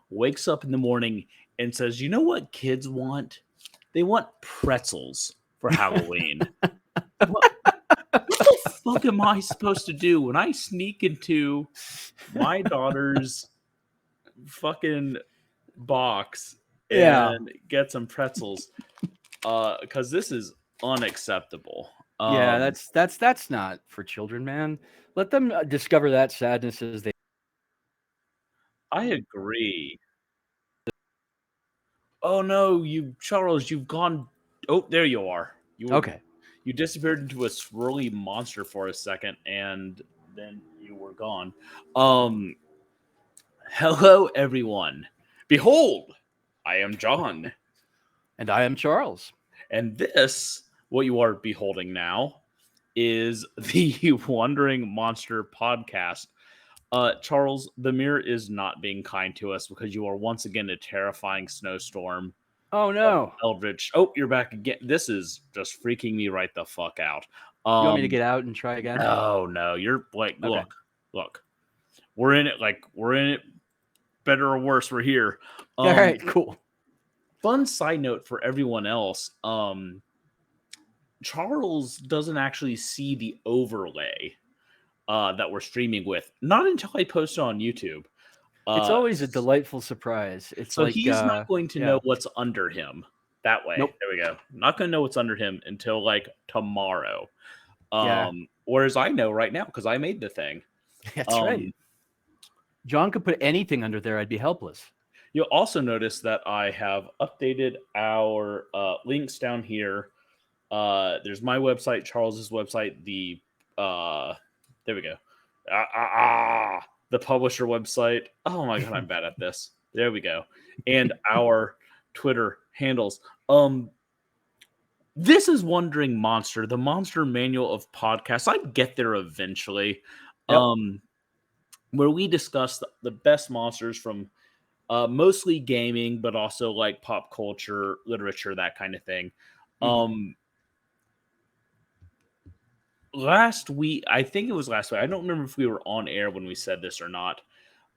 wakes up in the morning and says, "You know what kids want? They want pretzels for Halloween." What? What the fuck am I supposed to do when I sneak into my daughter's fucking box Yeah. and get some pretzels? Because this is unacceptable. Yeah, that's not for children, man. Let them discover that sadness as they. I agree. Oh no, Charles, you've gone. Oh, there you are. Okay. You disappeared into a swirly monster for a second, and then you were gone. Um, Hello everyone. Behold, I am John, And I am Charles. and this, what you are beholding now, is the Wandering Monster podcast. Charles, the mirror is not being kind to us because you are once again a terrifying snowstorm. Oh no. Eldritch. Oh, you're back again. This is just freaking me right the fuck out. You want me to get out and try again? No, you're like, Okay. look. We're in it better or worse, we're here. All right, cool. Fun side note for everyone else. Charles doesn't actually see the overlay that we're streaming with. Not until I post it on YouTube. It's always a delightful surprise. It's so like he's not going to know what's under him that way. Nope. There we go. Not going to know what's under him until like tomorrow. Yeah. Whereas I know right now because I made the thing. That's right. John could put anything under there. I'd be helpless. You'll also notice that I have updated our links down here. There's my website, Charles's website, the there we go. The publisher website. Oh my god, I'm bad at this. There we go. And our Twitter handles. This is Wandering Monster, the monster manual of podcasts. I get there eventually. Yep. Where we discuss the best monsters from mostly gaming, but also like pop culture, literature, that kind of thing. Last week, I think it was last week. I don't remember if we were on air when we said this or not,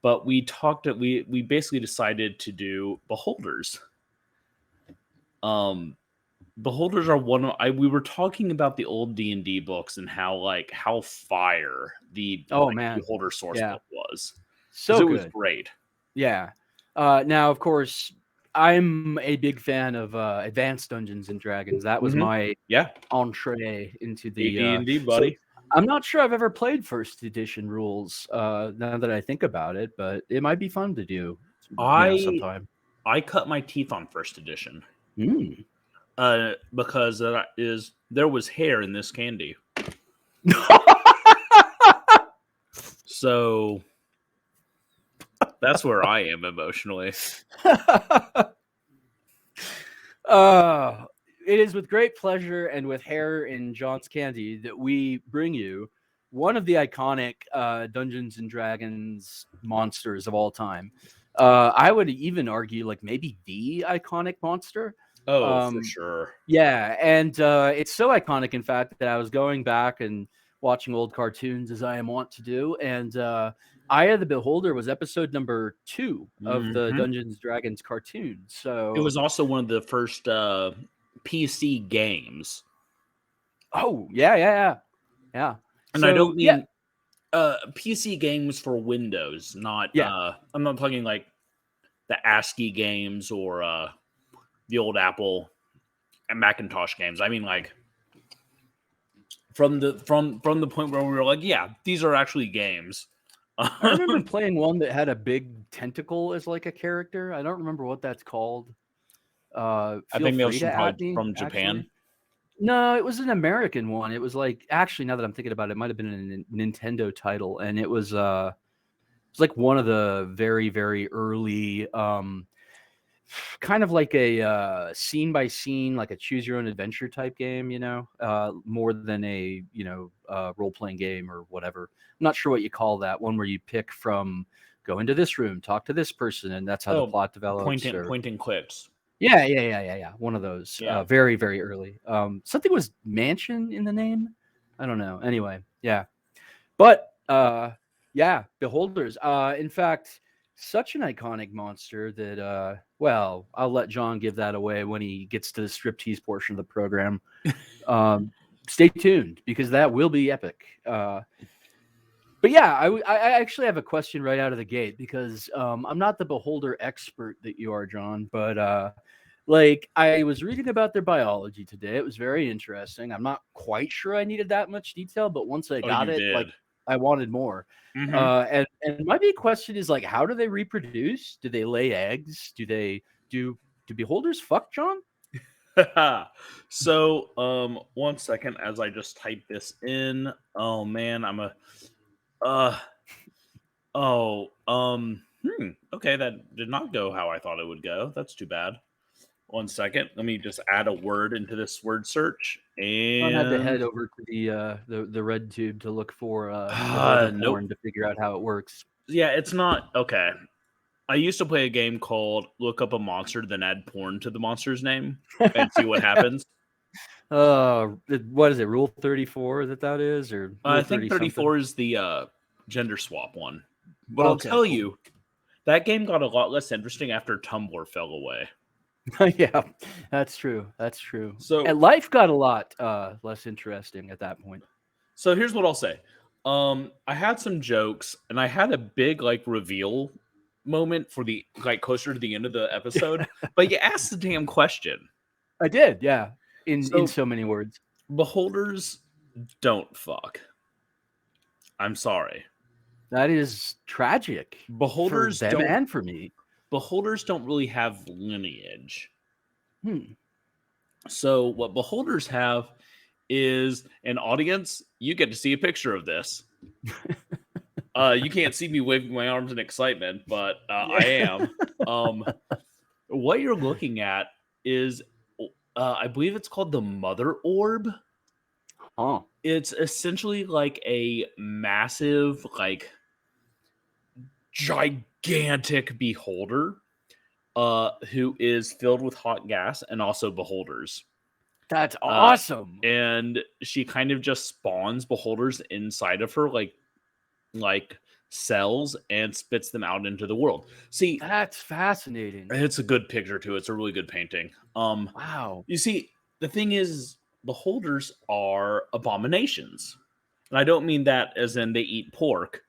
but we basically decided to do Beholders. Beholders are we were talking about the old D&D books and how fire the Beholder source book was. So it good. was great. Yeah. Now, of course, I'm a big fan of Advanced Dungeons and Dragons. That was my entree into the D&D, buddy. So I'm not sure I've ever played first edition rules. Now that I think about it, but it might be fun to do. Sometime. I cut my teeth on first edition. Because there was hair in this candy. So that's where I am emotionally. It is with great pleasure and with hair in John's candy that we bring you one of the iconic Dungeons and Dragons monsters of all time. I would even argue like maybe the iconic monster. Oh, for sure. Yeah, and it's so iconic, in fact, that I was going back and watching old cartoons as I am wont to do, and Eye of the Beholder was episode number 2 of the Dungeons & Dragons cartoon. So it was also one of the first PC games. Oh, yeah. And so, I don't mean PC games for Windows, not I'm not talking like the ASCII games or the old Apple and Macintosh games. I mean, like from the point where we were like, yeah, these are actually games. I remember playing one that had a big tentacle as like a character. I don't remember what that's called. I think that was from Japan. No, it was an American one. It was like, actually, now that I'm thinking about it, it might have been a Nintendo title, and it was like one of the very, very early. Kind of like a scene by scene, like a choose your own adventure type game, more than a role playing game or whatever. I'm not sure what you call that one where you pick from go into this room, talk to this person, and that's how the plot develops. Point and clicks. Yeah. One of those. Very, very early. Something was Mansion in the name. I don't know. Anyway, yeah. But Beholders. In fact, such an iconic monster that, well, I'll let John give that away when he gets to the striptease portion of the program. Stay tuned because that will be epic. But yeah, I actually have a question right out of the gate because I'm not the beholder expert that you are, John, but like I was reading about their biology today. It was very interesting. I'm not quite sure I needed that much detail, but once I Oh, got you it, like did. I wanted more. Mm-hmm. And my big question is like, how do they reproduce? Do they lay eggs? Do beholders fuck, John? So, 1 second as I just type this in. Oh man, uh, okay, that did not go how I thought it would go. That's too bad. 1 second. Let me just add a word into this word search. John had to And head over to the red tube to look for beholder nope. porn to figure out how it works. Yeah, it's not okay. I used to play a game called Look Up a Monster, then add porn to the monster's name and see what happens. What is it? Rule 34 that is, or Rule I think 30 something? 34 is the gender swap one. But I'll Okay, tell cool. you, that game got a lot less interesting after Tumblr fell away. Yeah, that's true. That's true. So And life got a lot less interesting at that point. so here's what I'll say. I had some jokes and I had a big like reveal moment for the like closer to the end of the episode, but you asked the damn question. I did, yeah. In So so many words. beholders don't fuck. I'm sorry. That is tragic for Beholders them don't and for me. beholders don't really have lineage. Hmm. So what beholders have is an audience. You get to see a picture of this. You can't see me waving my arms in excitement, but I am. What you're looking at is, I believe it's called the Mother Orb. Huh. It's essentially like a massive, like gigantic beholder, who is filled with hot gas and also beholders. That's Uh, awesome. and she kind of just spawns beholders inside of her, like cells, and spits them out into the world. See, That's fascinating. it's a good picture too. It's a really good painting. Wow. You see, the thing is, beholders are abominations, and I don't mean that as in they eat pork.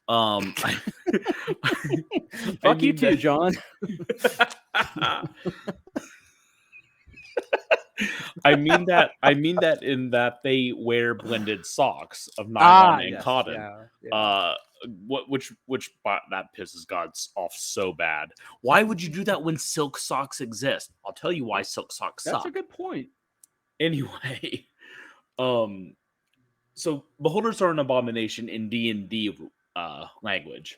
I, I Fuck you mean too, John. I mean that in that they wear blended socks of nylon and Yes. cotton. Yeah. Uh which that pisses God off so bad. Why would you do that when silk socks exist? I'll tell you why silk socks That's suck. a good point. Anyway, um so beholders are an abomination in D&D language,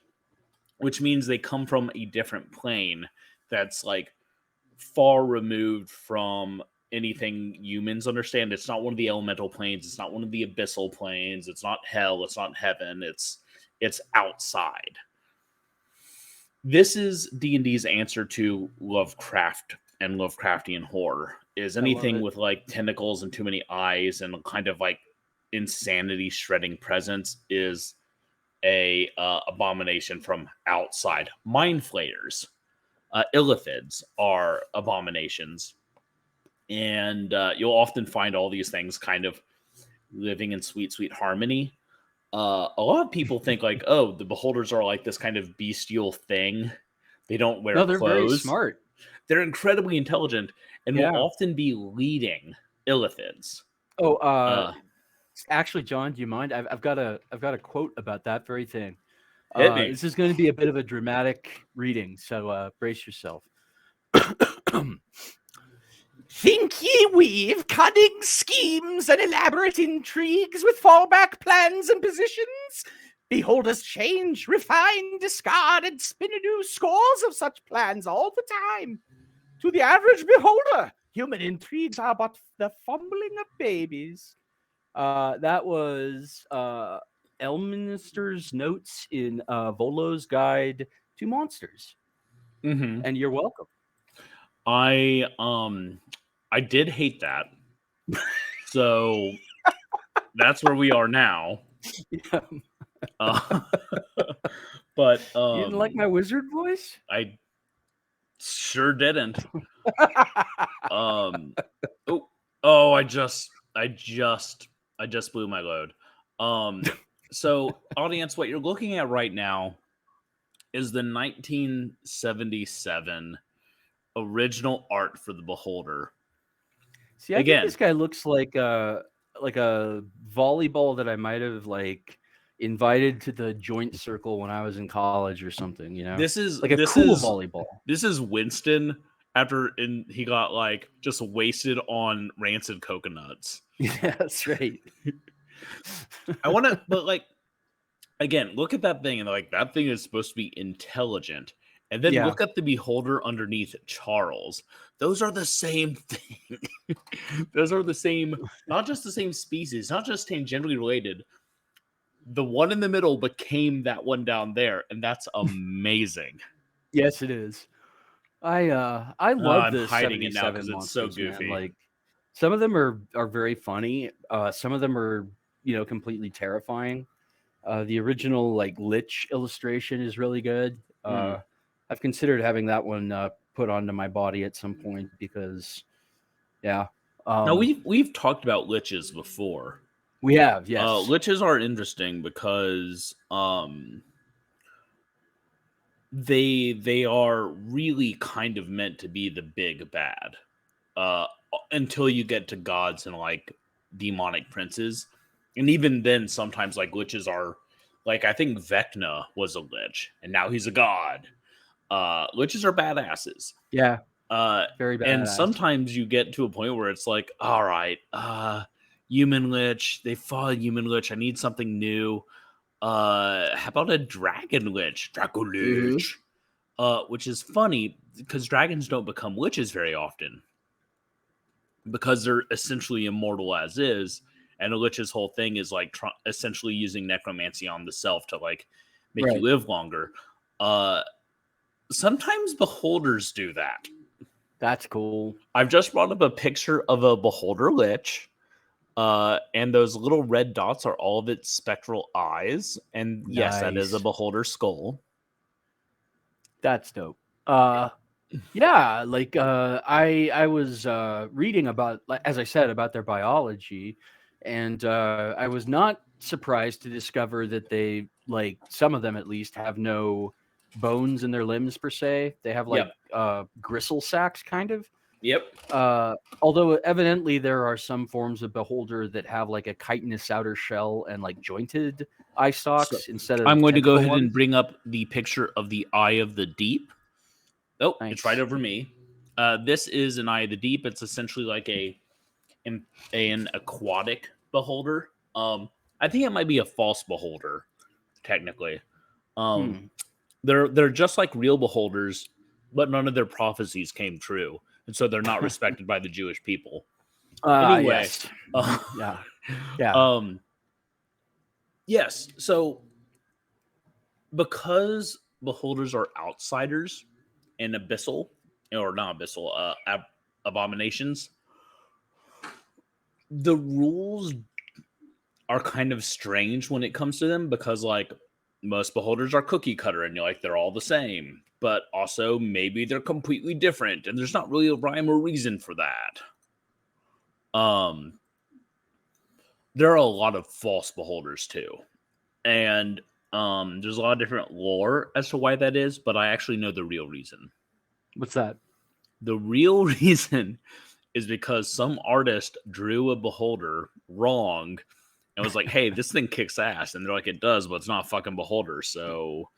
which means they come from a different plane that's like far removed from anything humans understand. It's not one of the elemental planes. It's not one of the abyssal planes. It's not hell. It's not heaven. It's outside. This is D&D's answer to Lovecraft and Lovecraftian horror. Is I love anything it. with like tentacles and too many eyes and kind of like insanity shredding presence is a abomination from outside. Mind flayers, illithids are abominations, and you'll often find all these things kind of living in sweet harmony. A lot of people think like, oh, the beholders are like this kind of bestial thing. They don't wear No, they're very clothes. smart. They're incredibly intelligent and will Yeah. often be leading illithids. Oh, actually, John, do you mind? I've got a quote about that very thing. Hit me. This is going to be a bit of a dramatic reading, so brace yourself. Think ye weave cunning schemes and elaborate intrigues with fallback plans and positions? Behold us change, refine, discard, and spin anew scores of such plans all the time. To the average beholder, human intrigues are but the fumbling of babies. That was Elminster's notes in Volo's Guide to Monsters. Mm-hmm. And you're welcome. I did hate that. So that's where we are now. Yeah. Uh, But You didn't like my wizard voice? I sure didn't. Um, oh, I just blew my load. So audience, what you're looking at right now is the 1977 original art for the Beholder. See, I think Again, this guy looks like a volleyball that I might have like invited to the joint circle when I was in college or something. You know, this is like a this cool is volleyball. this is Winston after he got like just wasted on rancid coconuts. Yeah, that's right. I want to, but like again, look at that thing and like that thing is supposed to be intelligent. And then Yeah. look at the beholder underneath Charles. Those are the same thing. Those are the same, not just the same species, not just tangentially related. The one in the middle became that one down there, and that's amazing. Yes, it is. I love I'm the hiding it now 77 because it's so monsters, man. goofy. Like some of them are very funny. Some of them are, you know, completely terrifying. The original like Lich illustration is really good. I've considered having that one put onto my body at some point because, yeah. Now we've talked about liches before. We have, yes. Liches are interesting because they are really kind of meant to be the big bad until you get to gods and like demonic princes, and even then sometimes like liches are like, I think Vecna was a lich and now he's a god. Liches are badasses. Yeah, very badass. And sometimes you get to a point where it's like, all right, human lich, they fought a human lich, I need something new. How about a dragon lich? Draco lich. Which is funny because dragons don't become liches very often because they're essentially immortal as is, and a lich's whole thing is like essentially using necromancy on the self to like make you live longer. Sometimes beholders do that. That's cool. I've just brought up a picture of a beholder lich. And those little red dots are all of its spectral eyes. And yes, that is a beholder skull. That's dope. Yeah, like I was reading about, as I said, about their biology, and I was not surprised to discover that they, like some of them at least, have no bones in their limbs per se. They have like gristle sacks, kind of. Yep. Although evidently there are some forms of beholder that have like a chitinous outer shell and like jointed eye stalks instead of. I'm going to go ahead and bring up the picture of the Eye of the Deep. Oh, nice. It's right over me. This is an Eye of the Deep. It's essentially like an aquatic beholder. I think it might be a false beholder, technically. They're just like real beholders, but none of their prophecies came true, and so they're not respected by the Jewish people. Anyway, yes. Yes. So because beholders are outsiders and abyssal, or not abyssal, abominations, the rules are kind of strange when it comes to them because like most beholders are cookie cutter and you're like they're all the same, but also maybe they're completely different and there's not really a rhyme or reason for that. There are a lot of false beholders too, and there's a lot of different lore as to why that is, but I actually know the real reason. What's that? The real reason is because some artist drew a beholder wrong and was like, hey, this thing kicks ass. And they're like, it does, but it's not fucking beholder. So,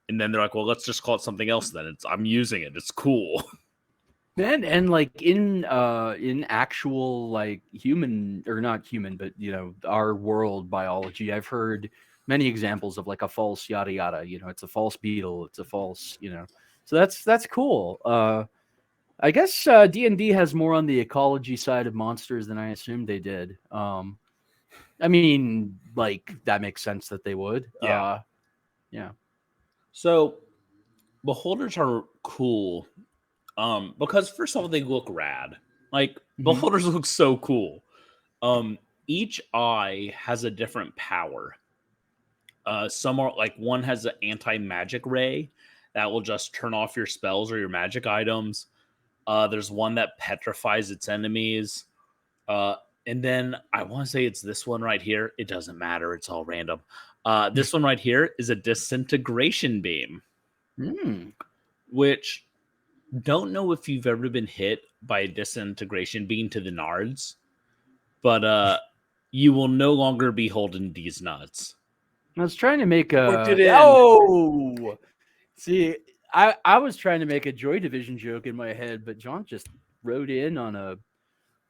and then they're like, well, let's just call it something else then. I'm using it. It's cool. And like in actual like human, or not human, but you know, our world biology, I've heard many examples of like a false yada yada. You know, it's a false beetle, it's a false, you know. So that's cool. I guess D&D has more on the ecology side of monsters than I assumed they did. I mean, like that makes sense that they would. Yeah. Yeah. So beholders are cool. Because first of all, they look rad. Like beholders look so cool. Each eye has a different power. Some are like one has an anti-magic ray that will just turn off your spells or your magic items. There's one that petrifies its enemies. And then I want to say it's this one right here. It doesn't matter. It's all random. This one right here is a disintegration beam, which don't know if you've ever been hit by a disintegration beam to the nards, but you will no longer be holding these nuts. I was trying to make Worked a it in. oh, see, I was trying to make a Joy Division joke in my head, but John just rode in on a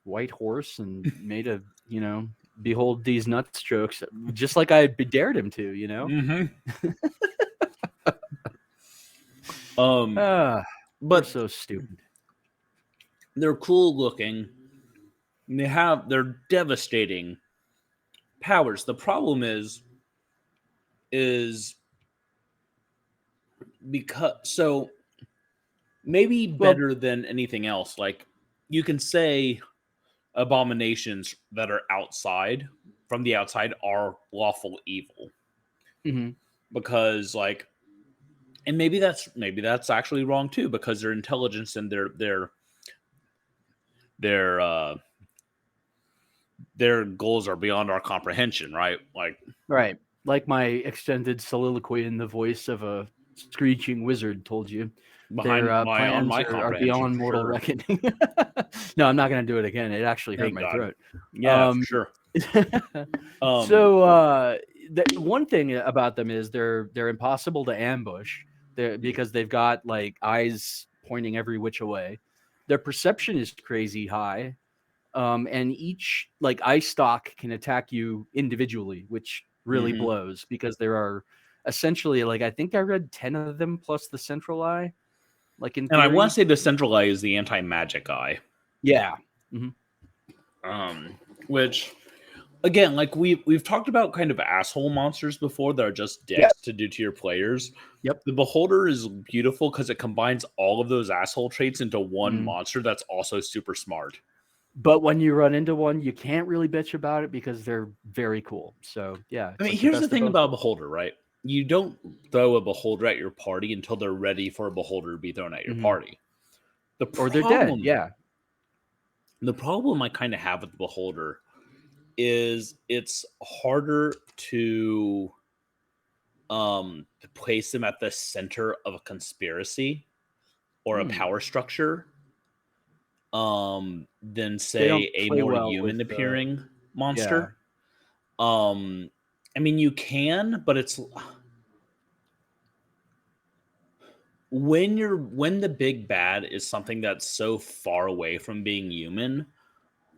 white horse and made a behold these nuts jokes, just like I dared him to, Mm-hmm. But But so stupid. they're cool looking. They're devastating powers. The problem is because so maybe better than anything else. Like you can say abominations that are outside from the outside are lawful evil because like, and maybe that's actually wrong too because their intelligence and their goals are beyond our comprehension, right? Like my extended soliloquy in the voice of a screeching wizard told you. Their plans are beyond mortal reckoning. No, I'm not going to do it again. It actually hurt my throat. Yeah, for sure. So one thing about them is they're impossible to ambush because they've got like eyes pointing every which way. Their perception is crazy high. And each like eye stalk can attack you individually, which really blows because there are essentially like I think I read 10 of them plus the central eye. Like in theory. And I want to say the central eye is the anti-magic eye. Yeah. Which again, like we've talked about kind of asshole monsters before that are just dicks to do to your players. Yep. The Beholder is beautiful because it combines all of those asshole traits into one monster that's also super smart. But when you run into one, you can't really bitch about it because they're very cool. So yeah. I mean, here's the thing about a Beholder, right? You don't throw a Beholder at your party until they're ready for a Beholder to be thrown at your party. Or they're dead, yeah. The problem I kind of have with the Beholder is it's harder to place them at the center of a conspiracy or a power structure than say a more human appearing monster. I mean, you can, but it's when the big bad is something that's so far away from being human.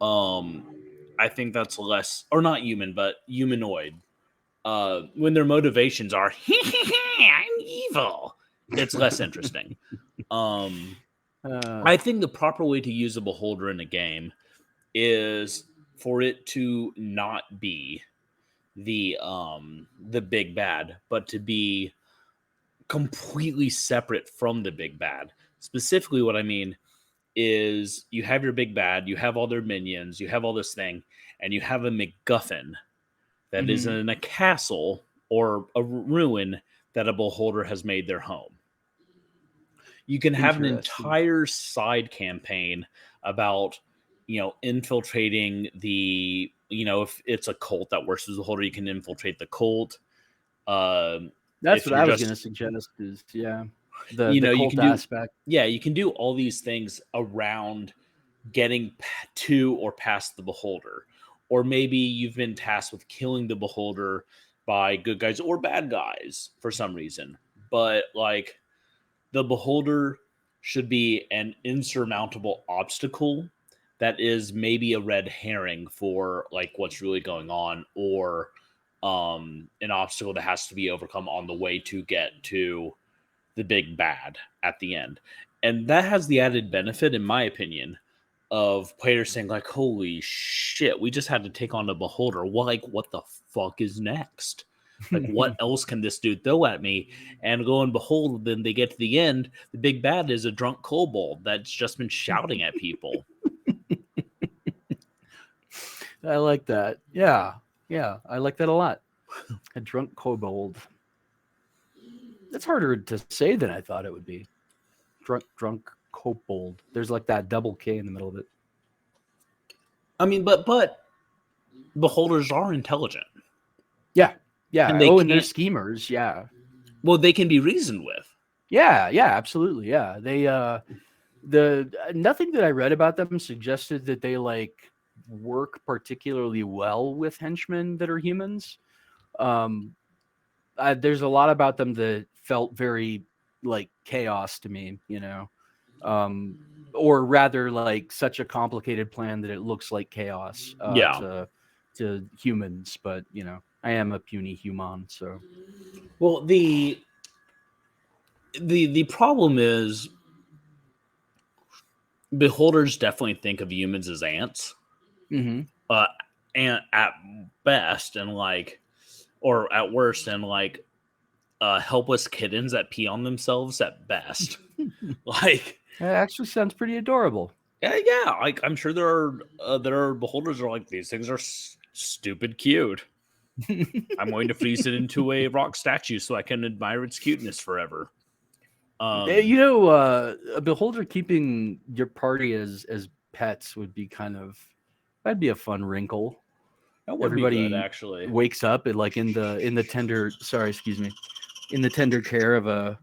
I think that's less, or not human, but humanoid. When their motivations are I'm evil, it's less interesting. I think the proper way to use a Beholder in a game is for it to not be the big bad, but to be completely separate from the big bad. Specifically, what I mean is you have your big bad, you have all their minions, you have all this thing, and you have a MacGuffin that is in a castle or a ruin that a Beholder has made their home. You can have an entire side campaign about, infiltrating the, if it's a cult that works as a Beholder, you can infiltrate the cult. That's what I was going to suggest is, the cult aspect. You can do all these things around getting to or past the Beholder. Or maybe you've been tasked with killing the Beholder by good guys or bad guys for some reason. But, like, the Beholder should be an insurmountable obstacle that is maybe a red herring for, like, what's really going on, or an obstacle that has to be overcome on the way to get to the big bad at the end. And that has the added benefit, in my opinion, of players saying like, holy shit, we just had to take on a Beholder. Well, like, what the fuck is next? Like, what else can this dude throw at me? And lo and behold, then they get to the end, the big bad is a drunk kobold that's just been shouting at people. I like that. Yeah, I like that a lot. A drunk kobold. That's harder to say than I thought it would be. Drunk kobold. There's like that double K in the middle of it. I mean, but beholders are intelligent. Yeah. And they and they're can't- schemers. Yeah. Well, they can be reasoned with. Yeah, absolutely. Yeah. They the nothing that I read about them suggested that they like work particularly well with henchmen that are humans. There's a lot about them that felt very like chaos to me, or rather like such a complicated plan that it looks like chaos to humans. But I am a puny human, so. Well, the problem is beholders definitely think of humans as ants. Mm-hmm. And at best, and like, or at worst, and like helpless kittens that pee on themselves at best. Like, That actually sounds pretty adorable. yeah. Like, I'm sure there are beholders who are like, these things are stupid cute. I'm going to freeze it into a rock statue so I can admire its cuteness forever. A beholder keeping your party as pets would be that'd be a fun wrinkle. That would Everybody be good, actually. wakes up and like in the tender care of a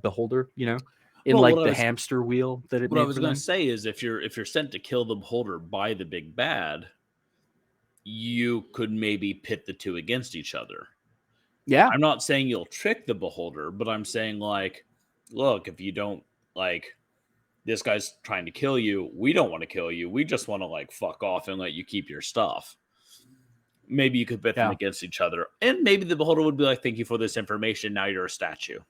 beholder, in the hamster wheel that it made. What I was going to say is if you're sent to kill the beholder by the big bad, you could maybe pit the two against each other. Yeah. I'm not saying you'll trick the beholder, but I'm saying, like, look, if you don't, like, this guy's trying to kill you, we don't want to kill you. We just want to, like, fuck off and let you keep your stuff. Maybe you could pit them against each other. And maybe the beholder would be like, thank you for this information. Now you're a statue.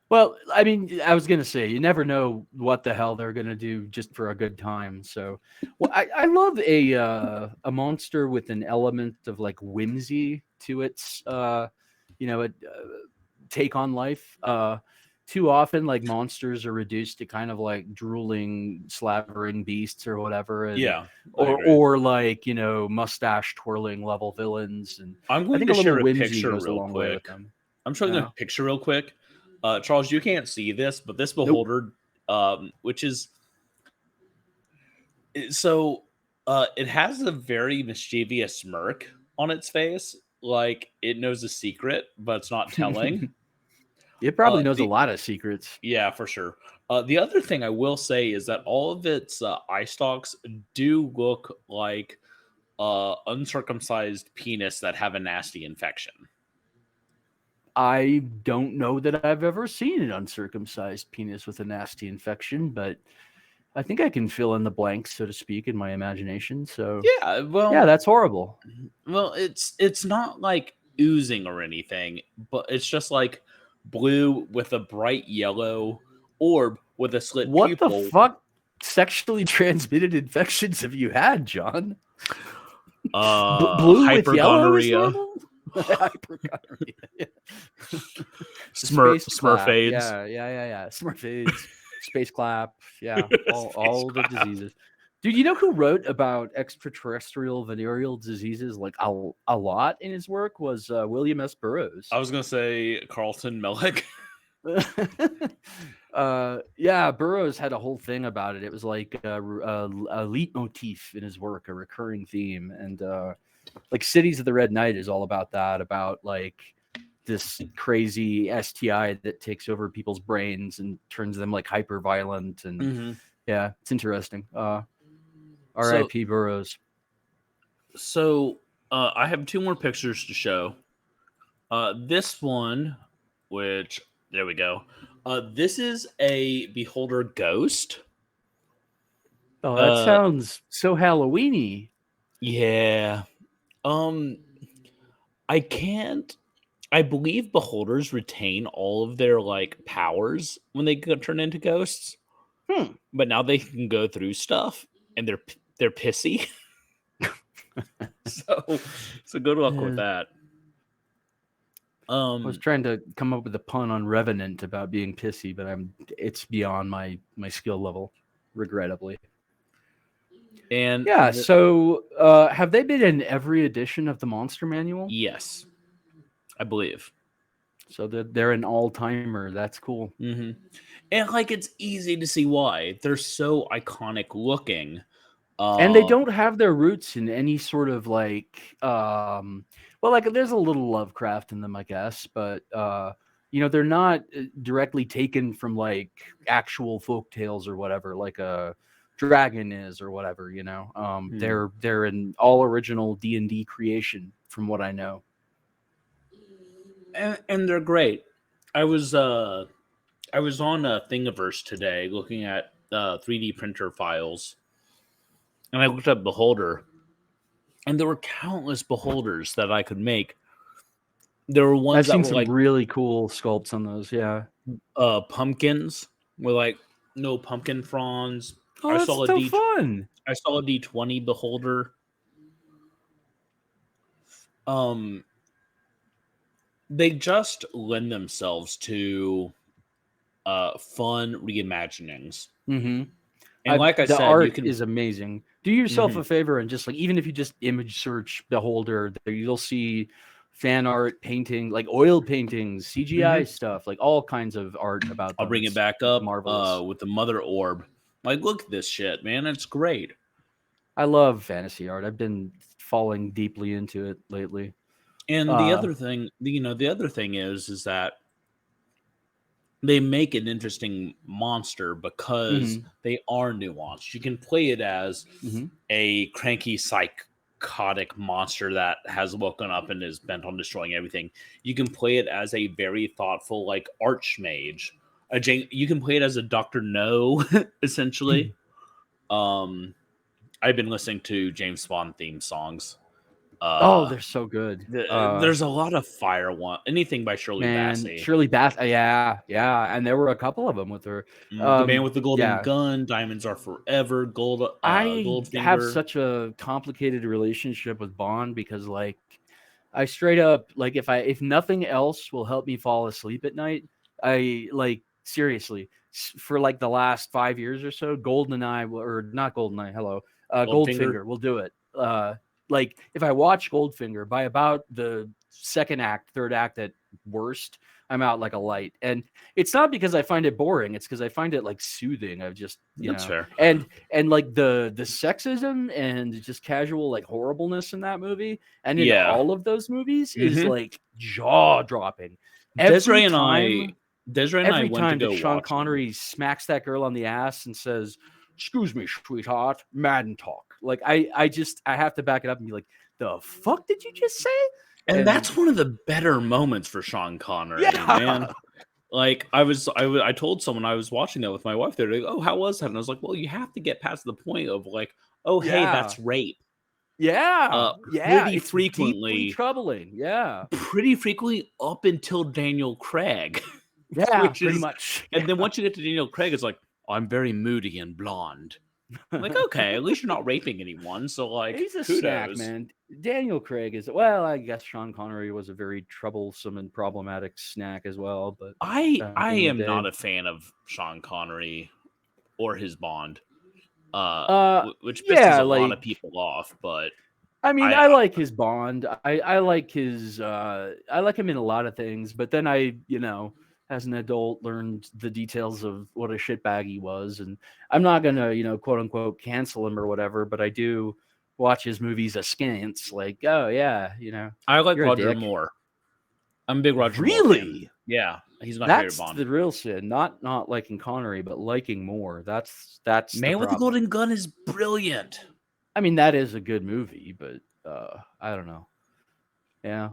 Well, I mean, I was going to say, you never know what the hell they're going to do just for a good time. So, well, I love a monster with an element of like whimsy to its, take on life. Too often, like monsters are reduced to kind of like drooling, slavering beasts or whatever. And, or like, mustache twirling level villains. And I'm going to share a picture real quick. I'm showing a picture real quick. Charles, you can't see this, but this beholder, which is so, it has a very mischievous smirk on its face, like it knows a secret, but it's not telling. It probably knows a lot of secrets. Yeah, for sure. The other thing I will say is that all of its eye stalks do look like uncircumcised penis that have a nasty infection. I don't know that I've ever seen an uncircumcised penis with a nasty infection, but I think I can fill in the blanks, so to speak, in my imagination. So yeah, well, yeah, that's horrible. Well, it's not like oozing or anything, but it's just like blue with a bright yellow orb with a slit pupil. What the fuck sexually transmitted infections have you had, John? Blue with yellow is normal? Smurfades. Yeah. Smurfades, space clap. Yeah, all the diseases. Dude, you know who wrote about extraterrestrial venereal diseases like a lot in his work was William S. Burroughs. I was gonna say Carlton Mellick. Yeah, Burroughs had a whole thing about it. It was like a leitmotif in his work, a recurring theme, and like Cities of the Red Night is all about that, about like this crazy STI that takes over people's brains and turns them like hyper violent, and yeah, it's interesting. R.I.P. Burroughs. So I have two more pictures to show. This one, which there we go. This is a beholder ghost. Oh, that sounds so Halloween-y. Yeah. I believe beholders retain all of their like powers when they turn into ghosts. But now they can go through stuff and they're pissy. so good luck with that. I was trying to come up with a pun on Revenant about being pissy, but it's beyond my skill level, regrettably. And Yeah. So, have they been in every edition of the Monster Manual? yes, I believe. So they're an all timer. That's cool. Hmm. And like it's easy to see why they're so iconic looking. And they Uh, don't have their roots in any sort of well, like there's a little Lovecraft in them, I guess, but they're not directly taken from like actual folk tales or whatever, like a dragon is or whatever. They're an all original D&D creation, from what I know. and they're great. I was on a Thingiverse today looking at 3D printer files, and I looked up Beholder, and there were countless Beholders that I could make. There were ones I've that seen were some like really cool sculpts on those. Yeah. pumpkins with like no pumpkin fronds. Oh, that's so fun. I saw a D20 Beholder. Um, they just lend themselves to fun reimaginings. Mm-hmm. And like I The said, you art can. is amazing. Do yourself Mhm. a favor and just like, even if you just image search Beholder, there you'll see fan art, painting, like oil paintings, CGI Mhm. stuff, like all kinds of art about I'll them. bring it It's back up marvelous. with the Mother Orb. Like, look at this shit, man. It's great. I love fantasy art. I've been falling deeply into it lately. And the Uh, other thing, the other thing is that they make an interesting monster because mhm, they are nuanced. You can play it as mhm. a cranky, psychotic monster that has woken up and is bent on destroying everything. You can play it as a very thoughtful, like archmage. You can play it as a Doctor No, essentially. Um, I've been listening to James Bond theme songs. Oh, Uh, they're so good. there's a lot of fire one. Anything by Shirley Man, Bassey. Shirley Bass, yeah, yeah, and there were a couple of them with her. The Man with the Golden Yeah, Gun, Diamonds Are Forever, I have Goldfinger. such a complicated relationship with Bond because like I straight up like if nothing else will help me fall asleep at night, I like seriously for like the last 5 years or so, GoldenEye or not GoldenEye, hello, Goldfinger. Goldfinger will do it. Like if I watch Goldfinger by about the second act, third act at worst, I'm out like a light. And it's not because I find it boring, it's because I find it like soothing. I've just, That's fair. and like the sexism and just casual like horribleness in that movie and in Yeah. all of those movies is Hmm. like jaw dropping. Desiree Every and I, time, Desiree and I every went to time that go Sean watch them. Connery smacks that girl on the ass and says, "Excuse me, sweetheart, Madden talk." Like I have to back it up and be like, "The fuck did you just say?" And And that's one of the better moments for Sean Connery, man. yeah, Like I told someone I was watching that with my wife. They're like, "Oh, how was that?" And I was like, "Well, you have to get past the point of like, oh, hey, yeah, that's rape." yeah, yeah. Pretty It's deeply frequently, troubling. Yeah, up until Daniel Craig, yeah, which pretty is, much. and then once you get to Daniel Craig, it's like, I'm very moody and blonde. I'm like, Yeah. okay, at least you're not raping anyone. So like, He's a snack, kudos. man. Daniel Craig is well. I guess Sean Connery was a very troublesome and problematic snack as well. But back I in the am day, not a fan of Sean Connery or his Bond, which pisses yeah, a lot like of people off. But I mean, I I like his Bond. I like his. I like him in a lot of things. But then as an adult, learned the details of what a shitbag he was, and I'm not gonna, quote unquote, cancel him or whatever. But I do watch his movies askance. Like, oh yeah, I like you're a Roger dick. Moore. I'm a big Roger Moore fan. Really? Yeah, he's my favorite That's Bond. the real sin. Not liking Connery, but liking more. That's the Man with the problem. Golden Gun is brilliant. I mean, that is a good movie, but I don't know. Yeah.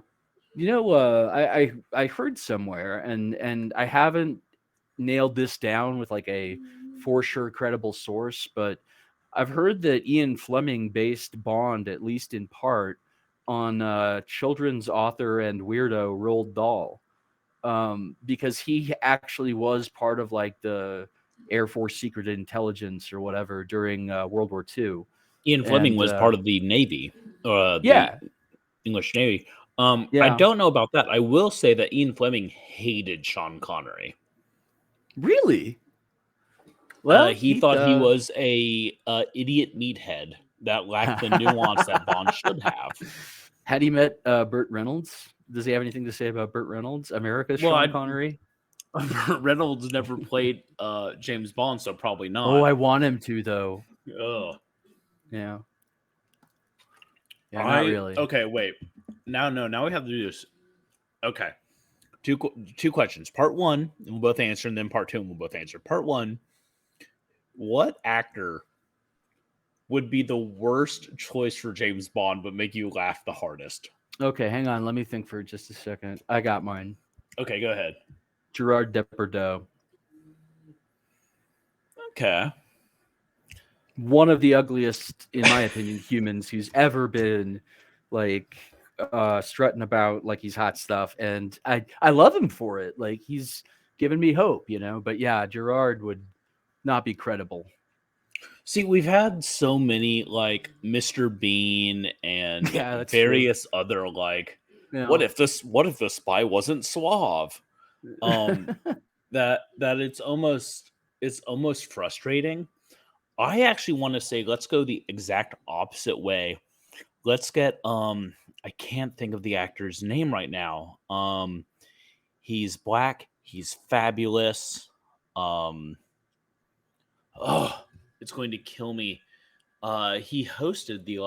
I heard somewhere and I haven't nailed this down with like a for sure credible source, but I've heard that Ian Fleming based Bond, at least in part, on children's author and weirdo Roald Dahl. Because he actually was part of like the Air Force Secret Intelligence or whatever during World War II. Ian Fleming And was part of the Navy, the yeah, English Navy. I yeah, don't know about that. I will say that Ian Fleming hated Sean Connery. really. Well, He thought he was a idiot meathead. that lack the nuance that Bond should have. Had he met Burt Reynolds? Does he have anything to say about Burt Reynolds? America's Well, Sean Connery? Reynolds never played James Bond, so probably not. Oh, I want him to, though. Ugh. Yeah. Yeah, not really. Okay, wait. Now we have to do this. Okay. Two questions. Part one, and we'll both answer, and then part two, and we'll both answer. Part one, what actor would be the worst choice for James Bond but make you laugh the hardest? Okay, hang on. Let me think for just a second. I got mine. Okay, go ahead. Gerard Depardieu. Okay. One of the ugliest, in my opinion, humans who's ever been, like, strutting about like he's hot stuff, and I love him for it. Like, he's given me hope, you know. But yeah, Gerard would not be credible. See, we've had so many like Mr. Bean and various other like, what if the spy wasn't suave? That it's almost frustrating. I actually want to say let's go the exact opposite way. Let's get I can't think of the actor's name right now. He's black, he's fabulous. It's going to kill me. He hosted the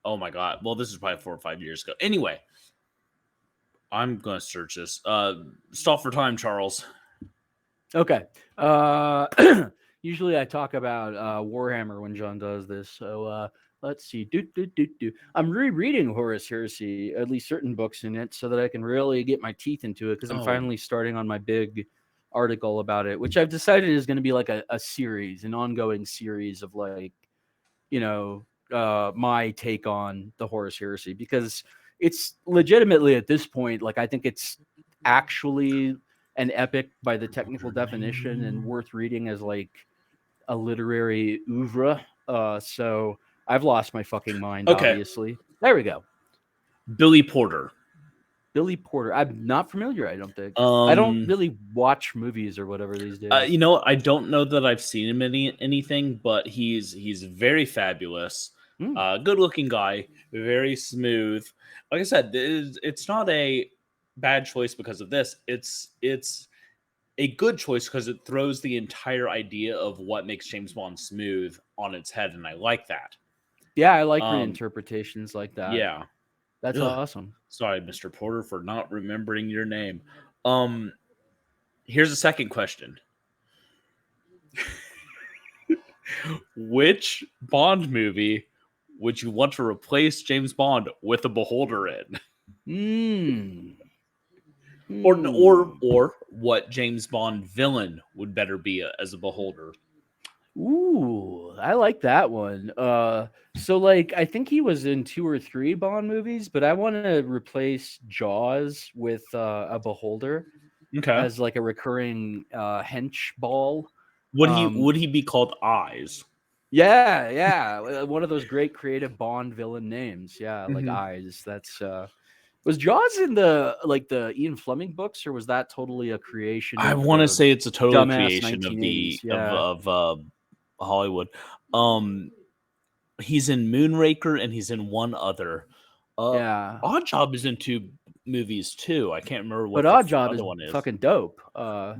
oh my god. Well, this is probably 4 or 5 years ago. Anyway, I'm gonna search this. Stall for time, Charles. Okay. Usually I talk about Warhammer when John does this. So let's see. I'm rereading Horus Heresy, at least certain books in it, so that I can really get my teeth into it, because I'm finally starting on my big article about it, which I've decided is going to be like a series, an ongoing series of like, you know, my take on the Horus Heresy, because it's legitimately at this point, like, I think it's actually an epic by the technical definition and worth reading as like a literary oeuvre. So I've lost my fucking mind, obviously. There we go. Billy Porter. I'm not familiar, I don't think. I don't really watch movies or whatever these days. You know, I don't know that I've seen him in anything, but he's very fabulous. Good looking guy, very smooth. Like I said, it's not a bad choice because of this. It's a good choice because it throws the entire idea of what makes James Bond smooth on its head, and I like that. Yeah, I like reinterpretations like that. Yeah. That's awesome. Sorry, Mr. Porter, for not remembering your name. Here's a second question. Which Bond movie would you want to replace James Bond with a beholder in? Or what James Bond villain would better be as a beholder? Ooh, I like that one. So like, I think he was in 2 or 3 Bond movies, but I want to replace Jaws with a beholder as like a recurring hench ball. Would he be called Eyes? Yeah, one of those great creative Bond villain names. Yeah, like Eyes. That's was Jaws in the Ian Fleming books, or was that totally a creation? I want to say it's a total creation of Hollywood. He's in Moonraker and he's in one other. Odd Job is in 2 movies too. I can't remember what. But Odd Job is fucking dope.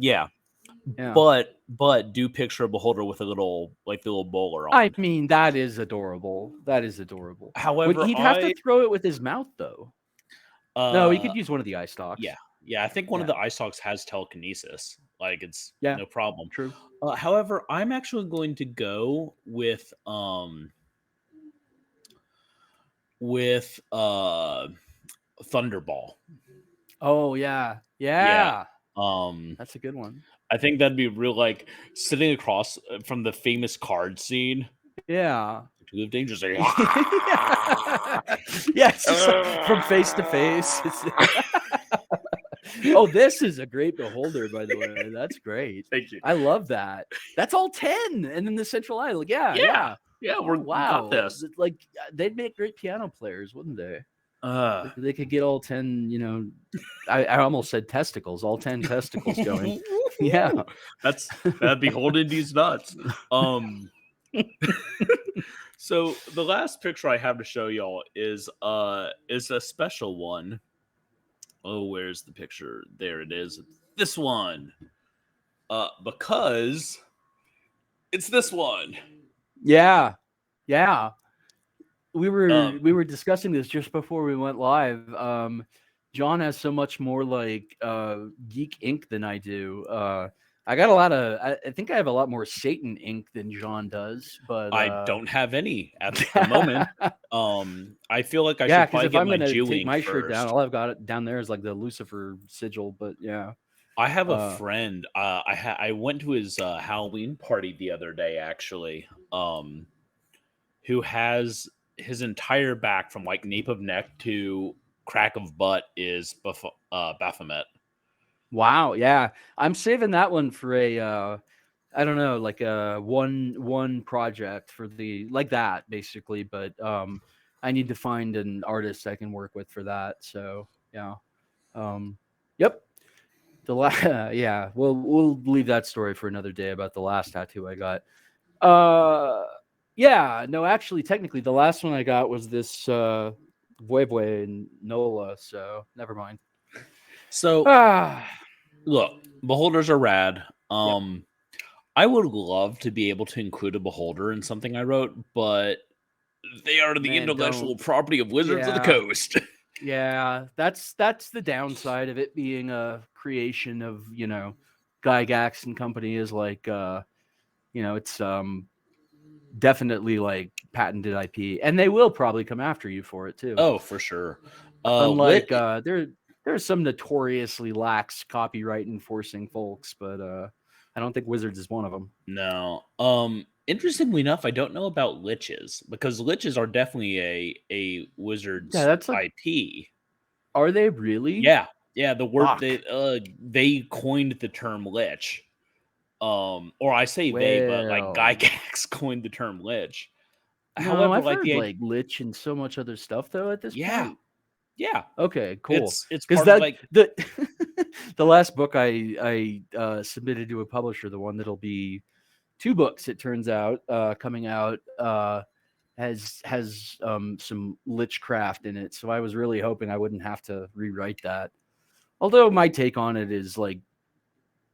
Yeah. But do picture a beholder with a little bowler on. I mean, that is adorable. However, he'd have to throw it with his mouth though. No, he could use one of the eye stalks. Yeah. I think one of the eye stalks has telekinesis. Like, it's no problem. True. However, I'm actually going to go with Thunderball. Oh yeah. That's a good one. I think that'd be real, like sitting across from the famous card scene. Yeah. To live dangerously. Yes, from face to face. Oh, this is a great beholder, by the way. That's great. Thank you. I love that. That's all 10, and then the central eye. Like, yeah. We're got this. Like, they'd make great piano players, wouldn't they? They could get all 10. You know, I almost said testicles. All 10 testicles going. Yeah, that'd be holding these nuts. So the last picture I have to show y'all is a special one. Oh, where's the picture? There it is. This one. Because it's this one. Yeah. We Um, were discussing this just before we went live. John has so much more like geek ink than I do. I got a lot of. I think I have a lot more Satan ink than John does, but I don't have any at the moment. I feel like I yeah, should because probably if get I'm my gonna Jew take ink my shirt down, first. all I've got it down there is like the Lucifer sigil. But yeah, I have a uh, friend. I went to his Halloween party the other day, actually. Who has his entire back from like nape of neck to crack of butt is Baphomet. wow, yeah, I'm saving that one for a. I don't know, like a one project for the like that basically, but I need to find an artist I can work with for that. So yeah, yep. The last, yeah, we'll leave that story for another day about the last tattoo I got. Uh, yeah, no, actually, technically, the last one I got was this Vuevue and Nola. So never mind. So Ah, look, beholders are rad. yep. I would love to be able to include a beholder in something I wrote, but they are the Man, don't. intellectual property of Wizards of the Yeah. Coast. Yeah, that's the downside of it being a creation of, Gygax and company is like it's definitely like patented IP and they will probably come after you for it too. Oh, for sure. Unlike Lit. there's some notoriously lax copyright enforcing folks, but I don't think Wizards is one of them. No. Interestingly enough, I don't know about liches because liches are definitely a Yeah, Wizards that's like IP. are they really? Yeah, yeah. The word Fuck. they coined the term lich. Or I say they, but like Well, Gygax coined the term lich. no, However, I've like heard the like Lich and so much other stuff though at this yeah, point. yeah, Okay, cool. it's Because part of that like the the last book I submitted to a publisher, the one that'll be 2 books, it turns out, coming out, has some Lichcraft in it. So I was really hoping I wouldn't have to rewrite that. Although my take on it is like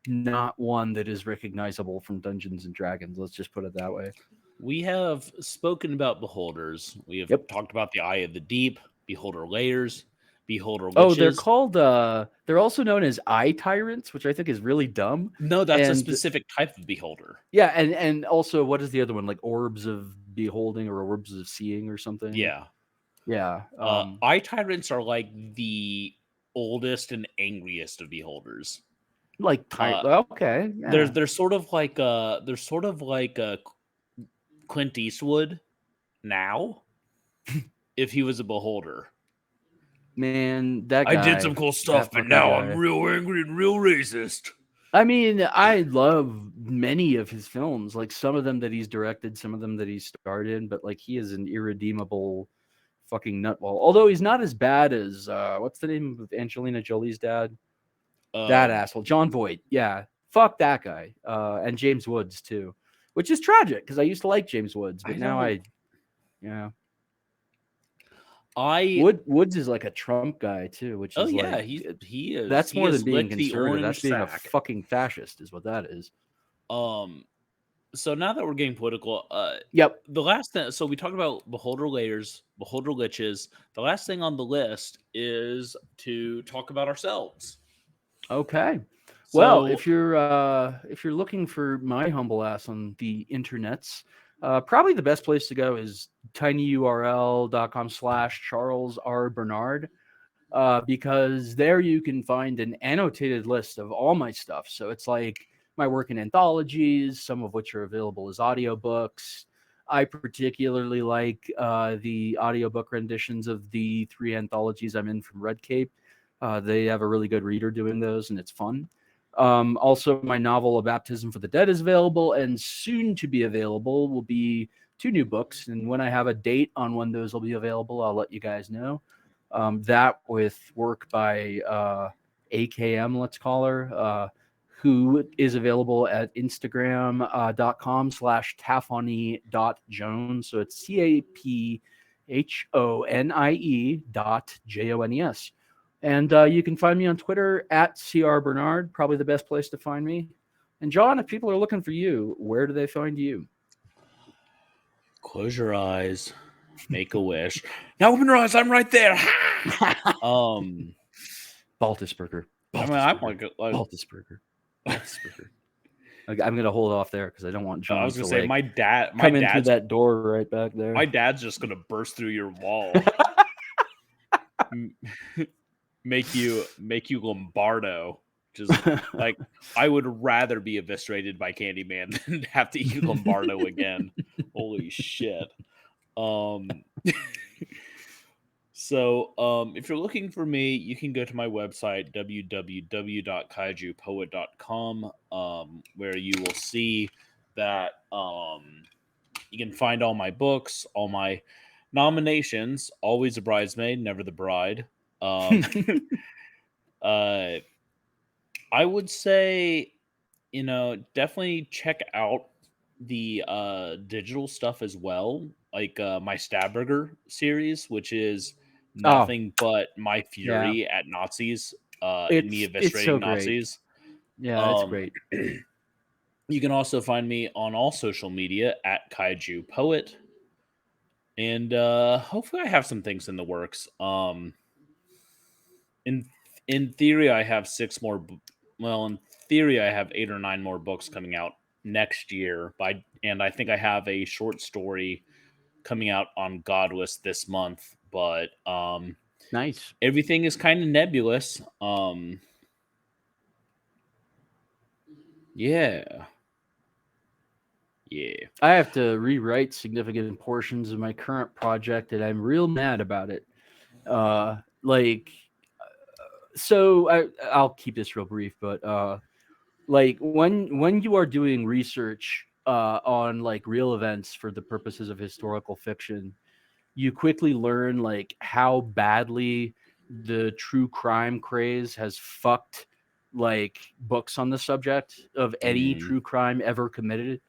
not one that is recognizable from Dungeons and Dragons. Let's just put it that way. we have spoken about beholders. We have Yep. talked about the eye of the deep, beholder layers, beholder Oh, they're liches. called they're also known as eye tyrants, which I think is really dumb. No, that's a And specific type of beholder. yeah, and also what is the other one? Like orbs of beholding or orbs of seeing or something? Yeah. Yeah. Eye tyrants are like the oldest and angriest of beholders. Like Uh, okay, yeah. they're sort of like Clint Eastwood now if he was a beholder. Man, that I did some guy, cool stuff, that but fucking now I'm guy. real angry and real racist. I mean, I love many of his films, like some of them that he's directed, some of them that he starred in, but like he is an irredeemable fucking nutball. Although he's not as bad as what's the name of Angelina Jolie's dad? That Um, asshole, John Voight. Yeah, fuck that guy. And James Woods too, which is tragic because I used to like James Woods, I but now don't. yeah. I Woods is like a Trump guy too, which oh is yeah, like he that's more than has being licked the conservative. That's orange being a sack. fucking fascist, is what that is. Um, so now that we're getting political, Yep. the last thing, so we talked about beholder layers, beholder liches. The last thing on the list is to talk about ourselves. Okay. Well, So if you're looking for my humble ass on the internets, probably the best place to go is tinyurl.com/Charles R. Bernard, because there you can find an annotated list of all my stuff. So it's like my work in anthologies, some of which are available as audiobooks. I particularly like the audiobook renditions of the 3 anthologies I'm in from Red Cape. They have a really good reader doing those, and it's fun. Also, my novel, A Baptism for the Dead, is available, and soon to be available will be 2 new books. And when I have a date on when those will be available, I'll let you guys know. That with work by AKM, let's call her, who is available at Instagram.com/taphony.jones. So it's CAPHONIE.JONES. And you can find me on Twitter at CR Bernard, probably the best place to find me. And John, if people are looking for you, where do they find you? Close your eyes, make a wish. Now open your eyes. I'm right there. Baltusberger. I mean, I'm like Baltusberger. Baltusberger. I'm gonna hold off there because I don't want John. I was gonna say like, my dad. Come in through that door right back there. My dad's just gonna burst through your wall. make you Lombardo. Just like I would rather be eviscerated by Candyman than have to eat Lombardo again. Holy shit. So if you're looking for me, you can go to my website www.kaijupoet.com, where you will see that you can find all my books, all my nominations. Always a bridesmaid, never the bride. I would say, definitely check out the digital stuff as well, like my Stabberger series, which is nothing but my fury at Nazis, and me eviscerating so Nazis. Yeah, it's great. You can also find me on all social media at Kaiju Poet, and hopefully I have some things in the works. In theory, I have 6 more. In theory, I have 8 or 9 more books coming out next year. And I think I have a short story coming out on Godless this month. But nice. Everything is kind of nebulous. Yeah. I have to rewrite significant portions of my current project, and I'm real mad about it. So I'll keep this real brief, but like when you are doing research on like real events for the purposes of historical fiction, you quickly learn like how badly the true crime craze has fucked like books on the subject of any true crime ever committed,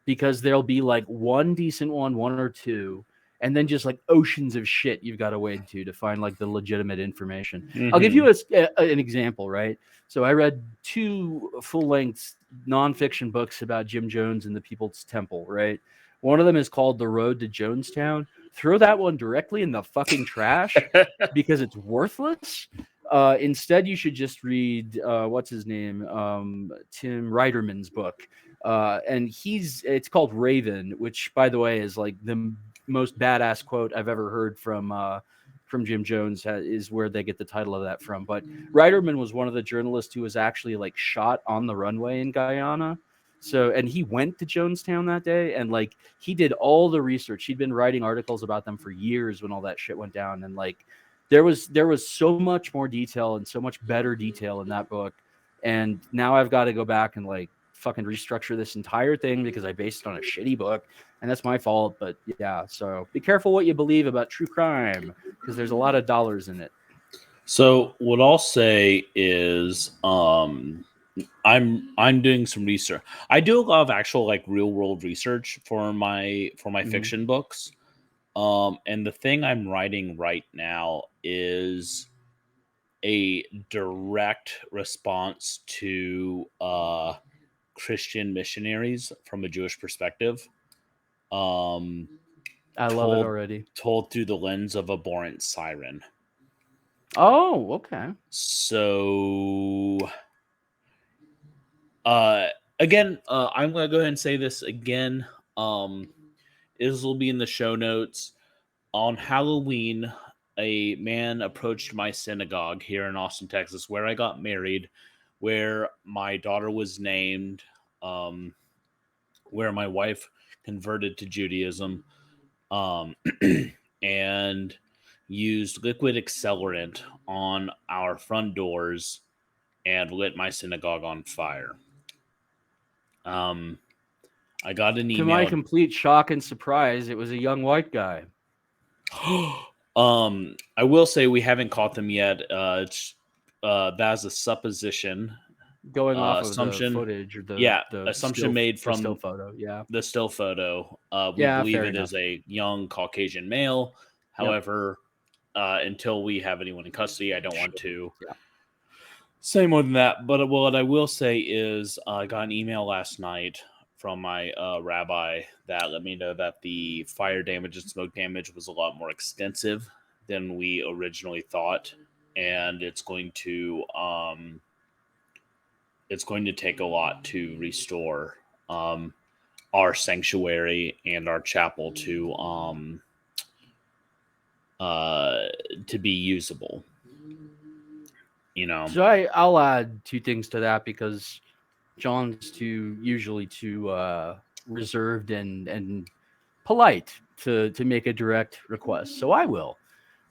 because there'll be like one decent one or two, and then just like oceans of shit you've got to wade to find like the legitimate information. I'll give you an example, right? So I read 2 full-length nonfiction books about Jim Jones and the People's Temple, right? One of them is called The Road to Jonestown. Throw that one directly in the fucking trash because it's worthless. Instead, you should just read what's his name, Tim Reiterman's book, and it's called Raven, which, by the way, is like the most badass quote I've ever heard from Jim Jones. Is where they get the title of that from. But Reiterman was one of the journalists who was actually like shot on the runway in Guyana. So, and he went to Jonestown that day, and like he did all the research. He'd been writing articles about them for years when all that shit went down, and like there was so much more detail and so much better detail in that book. And now I've got to go back and like fucking restructure this entire thing because I based it on a shitty book, and that's my fault. But yeah, so be careful what you believe about true crime because there's a lot of dollars in it. So what I'll say is, I'm doing some research. I do a lot of actual like real world research for my fiction books. And the thing I'm writing right now is a direct response to Christian missionaries from a Jewish perspective. I love it already. Told through the lens of abhorrent siren. Oh, okay. So again, I'm gonna go ahead and say this again. This will be in the show notes. On Halloween, a man approached my synagogue here in Austin, Texas, where I got married, where my daughter was named, where my wife converted to Judaism, and used liquid accelerant on our front doors and lit my synagogue on fire. I got an email. To my complete shock and surprise, it was a young white guy. I will say we haven't caught them yet. That's a supposition. Going off of the assumption. footage or Yeah, the assumption made the still from photo. Yeah. the still photo. We Yeah, believe fair it enough. is a young Caucasian male. Yep. However, until we have anyone in custody, I don't want to Yeah. say more than that. But what I will say is, I got an email last night from my rabbi that let me know that the fire damage and smoke damage was a lot more extensive than we originally thought, and it's going to take a lot to restore our sanctuary and our chapel to be usable. You know, So I'll add two things to that because John's usually too reserved and polite to make a direct request. So I will.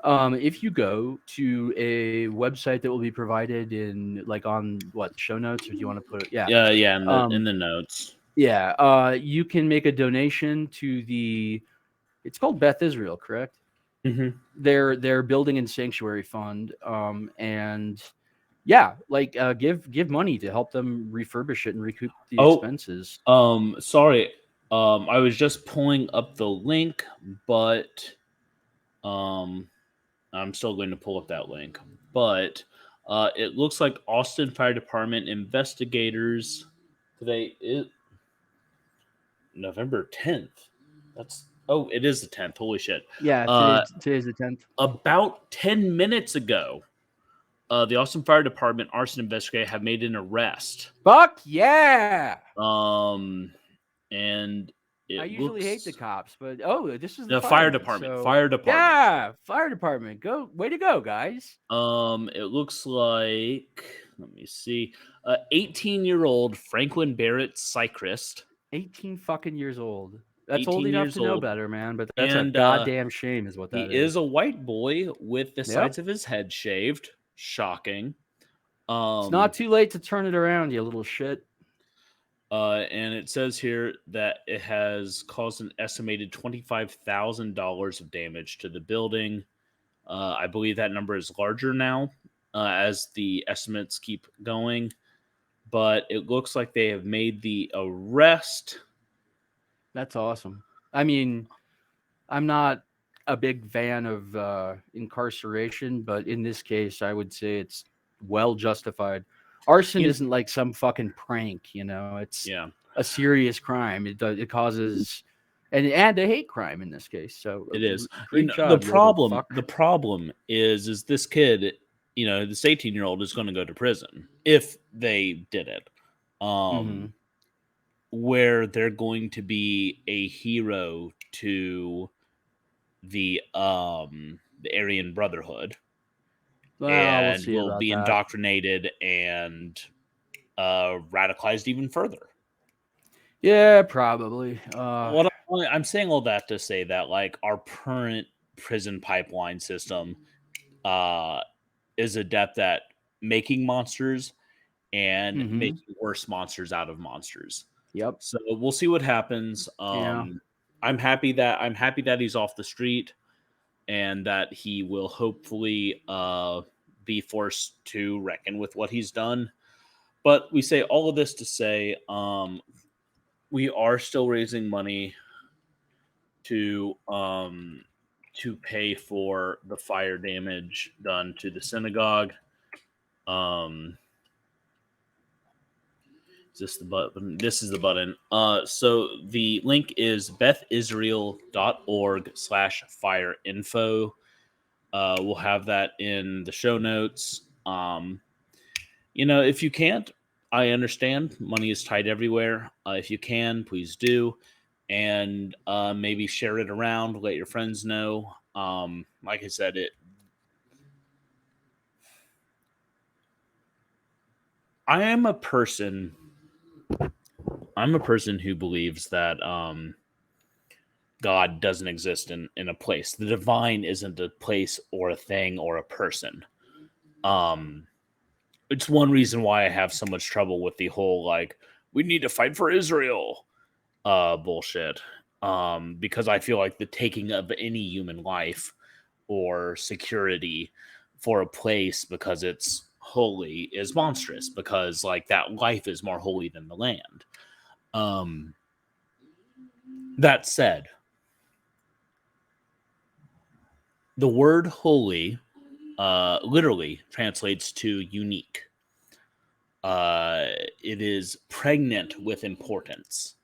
If you go to a website that will be provided in like on what show notes, or do you want to put it? Yeah. yeah, in Um, the notes. yeah. You can make a donation to it's called Beth Israel, correct? Mm-hmm. Their building and sanctuary fund. And yeah, like give money to help them refurbish it and recoup the Oh, expenses. sorry. I was just pulling up the link, but um, I'm still going to pull up that link. But it looks like Austin Fire Department investigators today is November 10th. It is the 10th. Holy shit. Yeah, Uh, today's the 10th. about 10 minutes ago, the Austin Fire Department arson investigator have made an arrest. Fuck yeah! And I it usually hate the looks cops, but this is the the fire firemen. department. So Fire department. yeah, fire department. Go, way to go, guys. It looks like, let me see, 18-year-old Franklin Barrett Cyclist. 18 fucking years old. That's old 18 enough years to know old, better, man. But that's a and goddamn shame, is what he that is is. a white boy with the Yep. sides of his head shaved. Shocking. It's not too late to turn it around, you little shit. And it says here that it has caused an estimated $25,000 of damage to the building. I believe that number is larger now as the estimates keep going. But it looks like they have made the arrest. That's awesome. I mean, I'm not a big fan of incarceration, but in this case, I would say it's well justified. Arson You, isn't like some fucking prank, It's yeah, a serious crime. It causes and a hate crime in this case. So it is. great The job, you little problem, fuck. the problem is this kid, this 18-year-old is going to go to prison if they did it. Mm-hmm. Where they're going to be a hero to the Aryan Brotherhood, Well, we'll and see will about be that. indoctrinated and radicalized even further. Yeah, probably. I'm saying all that to say that like our current prison pipeline system uh, is adept at making monsters and Mm-hmm. making worse monsters out of monsters. Yep. So we'll see what happens. Yeah. I'm happy that he's off the street and that he will hopefully be forced to reckon with what he's done. But we say all of this to say we are still raising money to pay for the fire damage done to the synagogue. Is this the button? This is the button. So the link is bethisrael.org/fire info. We'll have that in the show notes. If you can't, I understand. Money is tight everywhere. If you can, please do. And maybe share it around. Let your friends know. Like I said, I am a person. I'm a person who believes that God doesn't exist in a place. The divine isn't a place or a thing or a person. It's one reason why I have so much trouble with the whole like we need to fight for Israel bullshit. Because I feel like the taking of any human life or security for a place because it's holy is monstrous, because like that life is more holy than the land. That said, the word holy literally translates to unique. It is pregnant with importance.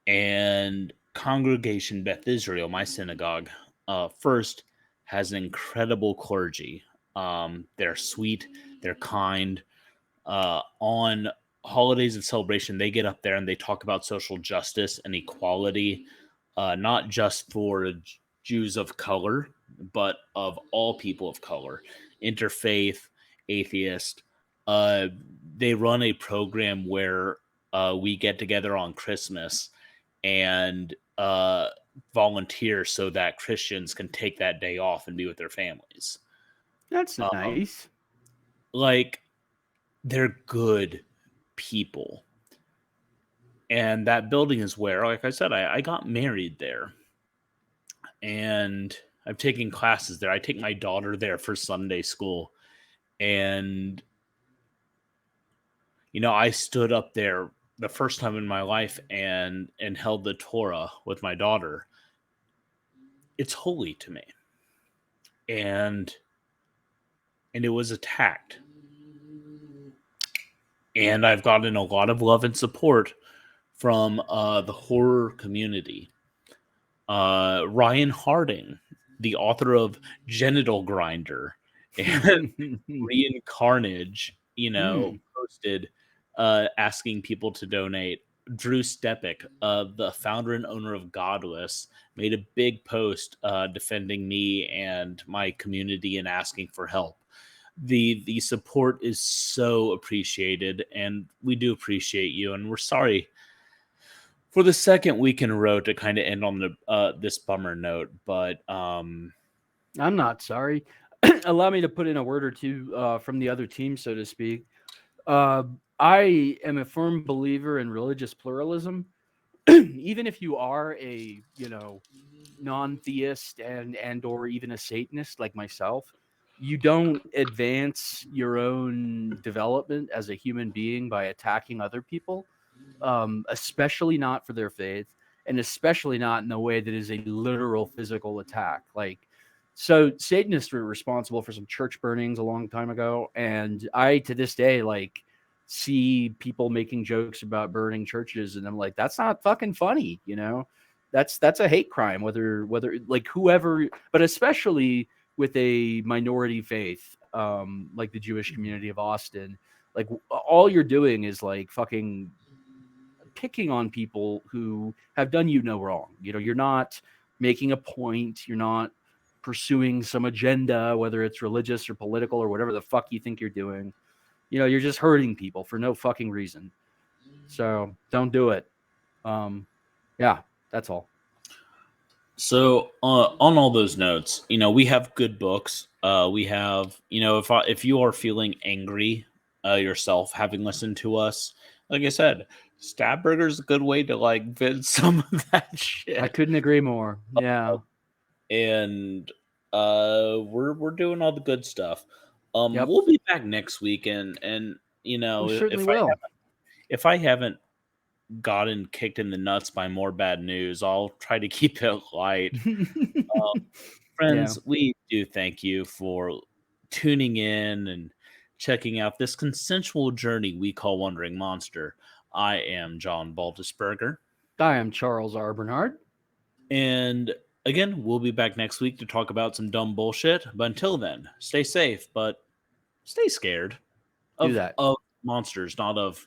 And Congregation Beth Israel, my synagogue, first has an incredible clergy. They're sweet, they're kind. On holidays and celebration, they get up there and they talk about social justice and equality, not just for Jews of color, but of all people of color, interfaith, atheist. Uh, they run a program where we get together on Christmas and volunteer so that Christians can take that day off and be with their families. That's nice. Like, they're good people. And that building is where, like I said, I got married there. And I've taken classes there. I take my daughter there for Sunday school. And, you know, I stood up there the first time in my life and held the Torah with my daughter. It's holy to me. And it was attacked. And I've gotten a lot of love and support from the horror community. Ryan Harding, the author of Genital Grinder and Reincarnage, posted asking people to donate. Drew Stepik, the founder and owner of Godless, made a big post defending me and my community and asking for help. The support is so appreciated, and we do appreciate you, and we're sorry for the second week in a row to kind of end on the this bummer note, but I'm not sorry. Allow me to put in a word or two from the other team, so to speak. I am a firm believer in religious pluralism. Even if you are a, non-theist and or even a Satanist like myself, you don't advance your own development as a human being by attacking other people, especially not for their faith, and especially not in a way that is a literal physical attack. So Satanists were responsible for some church burnings a long time ago, and I to this day see people making jokes about burning churches, and I'm like, that's not fucking funny, that's a hate crime, whether like whoever, but especially with a minority faith, like the Jewish community of Austin. Like, all you're doing is like fucking picking on people who have done you no wrong. You're not making a point, you're not pursuing some agenda, whether it's religious or political or whatever the fuck you think you're doing. You're just hurting people for no fucking reason. So don't do it. Yeah, that's all. So on all those notes, we have good books. We have, if you are feeling angry yourself, having listened to us, like I said, Stab Burger is a good way to like vent some of that shit. I couldn't agree more. Yeah. And we're doing all the good stuff. Yep. We'll be back next week, and We certainly will. If I haven't gotten kicked in the nuts by more bad news, I'll try to keep it light. Friends, we do thank you for tuning in and checking out this consensual journey we call Wandering Monster. I am John Baldisberger. I am Charles R. Bernard. And again, we'll be back next week to talk about some dumb bullshit. But until then, stay safe, but stay scared Do that. of monsters, not of